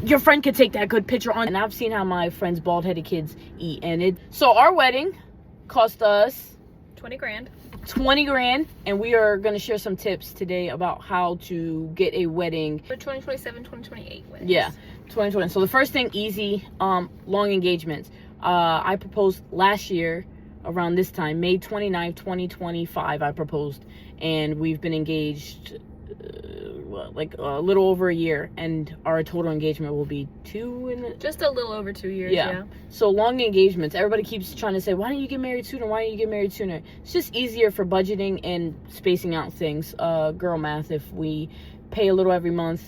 your friend could take that good picture on. And I've seen how my friends' bald-headed kids eat. So our wedding cost us 20 grand. 20 grand, and we are going to share some tips today about how to get a wedding For 2027, 2028 weddings. Yeah, 2020. So the first thing, easy, long engagements. I proposed last year around this time, May 29th, 2025. I proposed, and we've been engaged like a little over a year, and our total engagement will be just a little over 2 years. Yeah. So long engagements. Everybody keeps trying to say, why don't you get married sooner? Why don't you get married sooner? It's just easier for budgeting and spacing out things. Girl math, if we pay a little every month,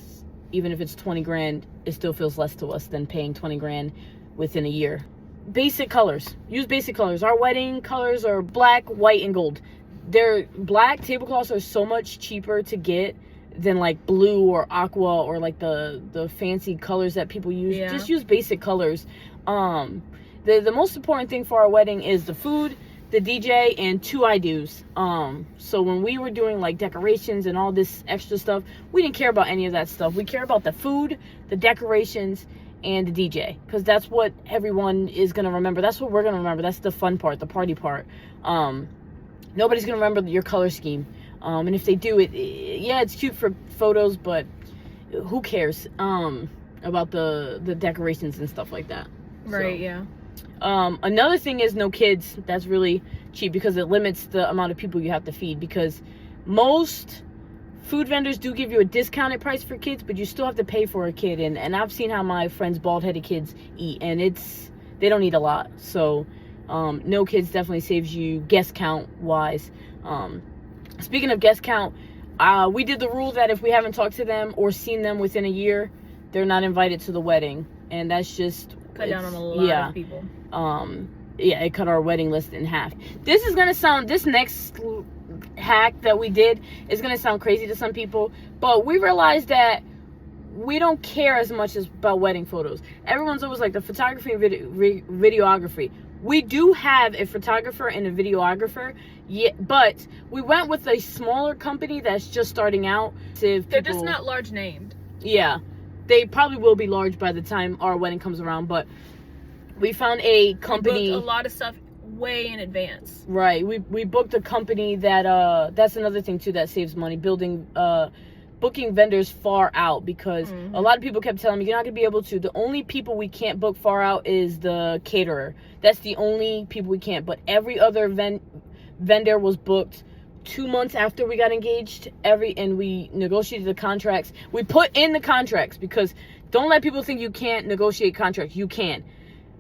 even if it's 20 grand, it still feels less to us than paying 20 grand within a year. Basic colors. Use basic colors. Our wedding colors are black, white, and gold. They're black tablecloths are so much cheaper to get than like blue or aqua or like the fancy colors that people use. Yeah. Just use basic colors. The most important thing for our wedding is the food, the DJ, and 2 I-dos. So when we were doing like decorations and all this extra stuff, we didn't care about any of that stuff. We care about the food, the decorations, and the DJ, because that's what everyone is gonna remember. That's what we're gonna remember. That's the fun part, the party part. Nobody's gonna remember your color scheme. And if they do yeah, it's cute for photos, but who cares about the decorations and stuff like that. Right. So, yeah. Another thing is no kids. That's really cheap because it limits the amount of people you have to feed, because most food vendors do give you a discounted price for kids, but you still have to pay for a kid. And I've seen how my friends' bald-headed kids eat, and they don't eat a lot. So no kids definitely saves you guest count wise. Speaking of guest count, we did the rule that if we haven't talked to them or seen them within a year, they're not invited to the wedding. And that's just Cut down on a lot of people. Yeah, it cut our wedding list in half. This next hack that we did is gonna sound crazy to some people, but we realized that we don't care as much about wedding photos. Everyone's always like the photography and videography. We do have a photographer and a videographer, but we went with a smaller company that's just starting out. They're just not large named. Yeah, they probably will be large by the time our wedding comes around, but we found a company. We booked a lot of stuff way in advance. Right. We booked a company that's another thing too that saves money, booking vendors far out, because a lot of people kept telling me you're not gonna be able to. The only people we can't book far out is the caterer. That's the only people we can't. But every other vendor was booked 2 months after we got engaged. And we negotiated the contracts. We put in the contracts, because don't let people think you can't negotiate contracts. You can.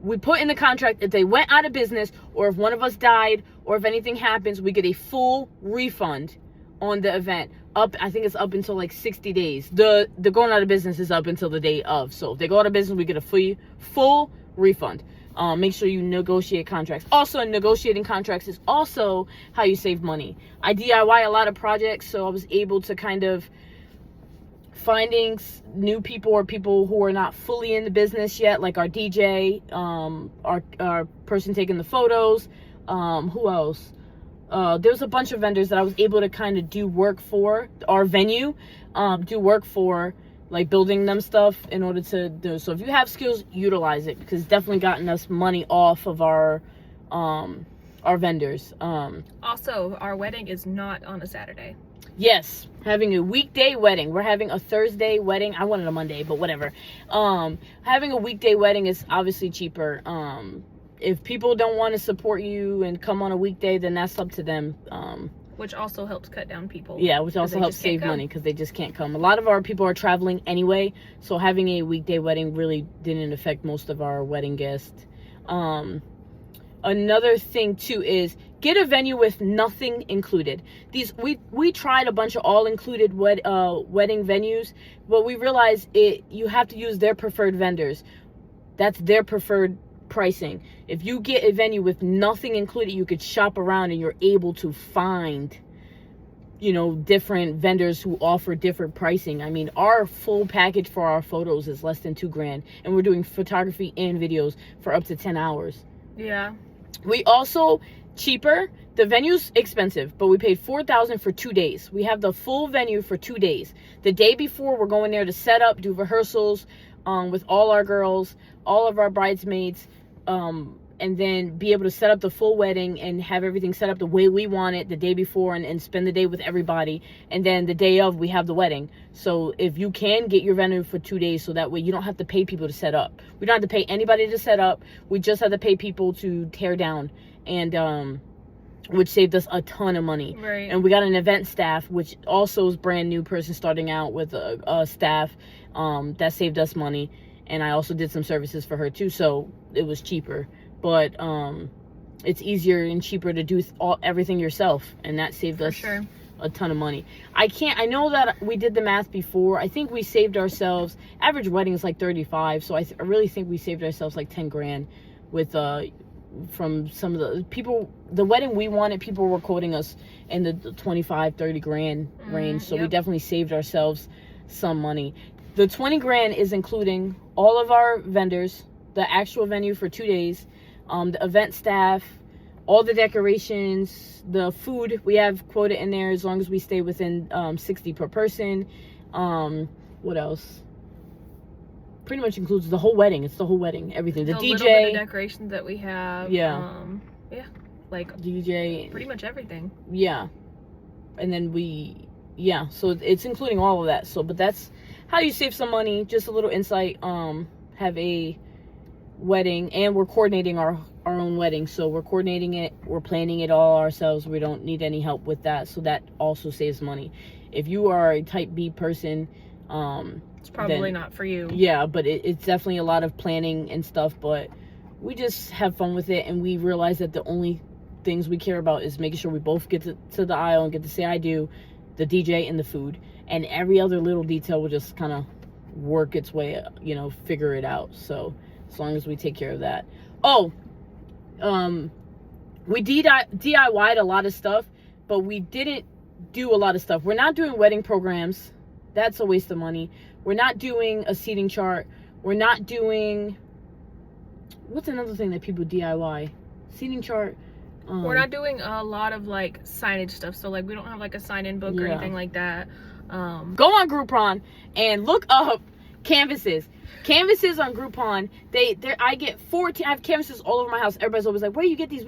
We put in the contract, if they went out of business, or if one of us died, or if anything happens, we get a full refund on the event. I think it's up until like 60 days. The going out of business is up until the day of. So if they go out of business, we get a full refund. Make sure you negotiate contracts. Also, negotiating contracts is also how you save money. I DIY a lot of projects, so I was able to kind of finding new people or people who are not fully in the business yet, like our DJ, our person taking the photos, who else? There was a bunch of vendors that I was able to kind of do work for our venue, like building them stuff in order to do. So if you have skills, utilize it, because it's definitely gotten us money off of our vendors. Also, our wedding is not on a Saturday. Yes, having a weekday wedding. We're having a Thursday wedding. I wanted a Monday, but whatever. Having a weekday wedding is obviously cheaper. If people don't want to support you and come on a weekday, then that's up to them. Which also helps cut down people. Yeah, which also helps save money, because they just can't come. A lot of our people are traveling anyway, so having a weekday wedding really didn't affect most of our wedding guests. Another thing too is get a venue with nothing included. We tried a bunch of all-included wedding venues, but we realized you have to use their preferred vendors. That's their preferred pricing. If you get a venue with nothing included, you could shop around and you're able to find, different vendors who offer different pricing. I mean, our full package for our photos is less than $2,000, and we're doing photography and videos for up to 10 hours. Yeah. We also, cheaper, the venue's expensive, but we paid $4,000 for 2 days. We have the full venue for 2 days. The day before, we're going there to set up, do rehearsals, with all our girls, all of our bridesmaids, and then be able to set up the full wedding and have everything set up the way we want it the day before, and spend the day with everybody. And then the day of, we have the wedding. So if you can, get your venue for 2 days, so that way you don't have to pay people to set up. We don't have to pay anybody to set up. We just have to pay people to tear down, and which saved us a ton of money. Right. And we got an event staff, which also is brand new person starting out with a staff, that saved us money. And I also did some services for her too, so it was cheaper. But it's easier and cheaper to do everything yourself, and that saved us a ton of money. I know that we did the math before. I think we saved ourselves, average wedding is like 35, so I really think we saved ourselves like 10 grand with from some of the people. The wedding we wanted, people were quoting us in the 25-30 grand range, so we definitely saved ourselves some money. The 20 grand is including all of our vendors, the actual venue for 2 days, the event staff, all the decorations, the food we have quoted in there, as long as we stay within 60 per person. What else? Pretty much includes the whole wedding. It's the whole wedding, everything. The DJ, little bit of decorations that we have. Like DJ, pretty much everything. Yeah, and then so it's including all of that. So, but that's how you save some money. Just a little insight. Have a wedding, and we're coordinating our own wedding, so we're coordinating it, we're planning it all ourselves. We don't need any help with that, so that also saves money. If you are a type B person, it's probably not for you. Yeah, but it's definitely a lot of planning and stuff, but we just have fun with it, and we realize that the only things we care about is making sure we both get to the aisle and get to say I do, the DJ, and the food, and every other little detail will just kind of work its way, figure it out. So as long as we take care of that. We DIY'd a lot of stuff, but we didn't do a lot of stuff. We're not doing wedding programs. That's a waste of money. We're not doing a seating chart. We're not doing, what's another thing that people DIY? Seating chart. We're not doing a lot of like signage stuff. So like we don't have like a sign-in book or anything like that. Go on Groupon and look up canvases on Groupon. I get 14. I have canvases all over my house. Everybody's always like, where you get these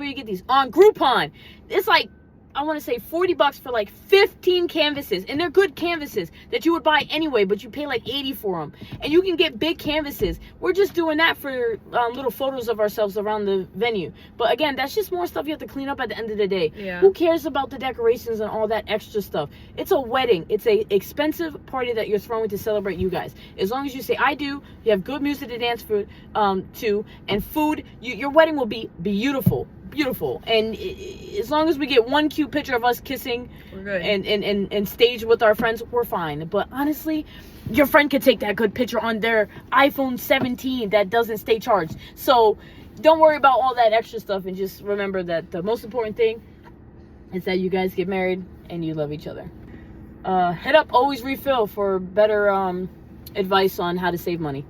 on Groupon? It's like, I want to say $40 for like 15 canvases, and they're good canvases that you would buy anyway, but you pay like $80 for them, and you can get big canvases. We're just doing that for little photos of ourselves around the venue, but again, that's just more stuff you have to clean up at the end of the day. Who cares about the decorations and all that extra stuff? It's a wedding. It's a expensive party that you're throwing to celebrate you guys. As long as you say I do, you have good music to dance for to, and food, your wedding will be beautiful, and as long as we get one cute picture of us kissing, we're good. And stage with our friends, we're fine. But honestly, your friend could take that good picture on their iPhone 17 that doesn't stay charged. So don't worry about all that extra stuff, and just remember that the most important thing is that you guys get married and you love each other. Hit up Always Refill for better advice on how to save money.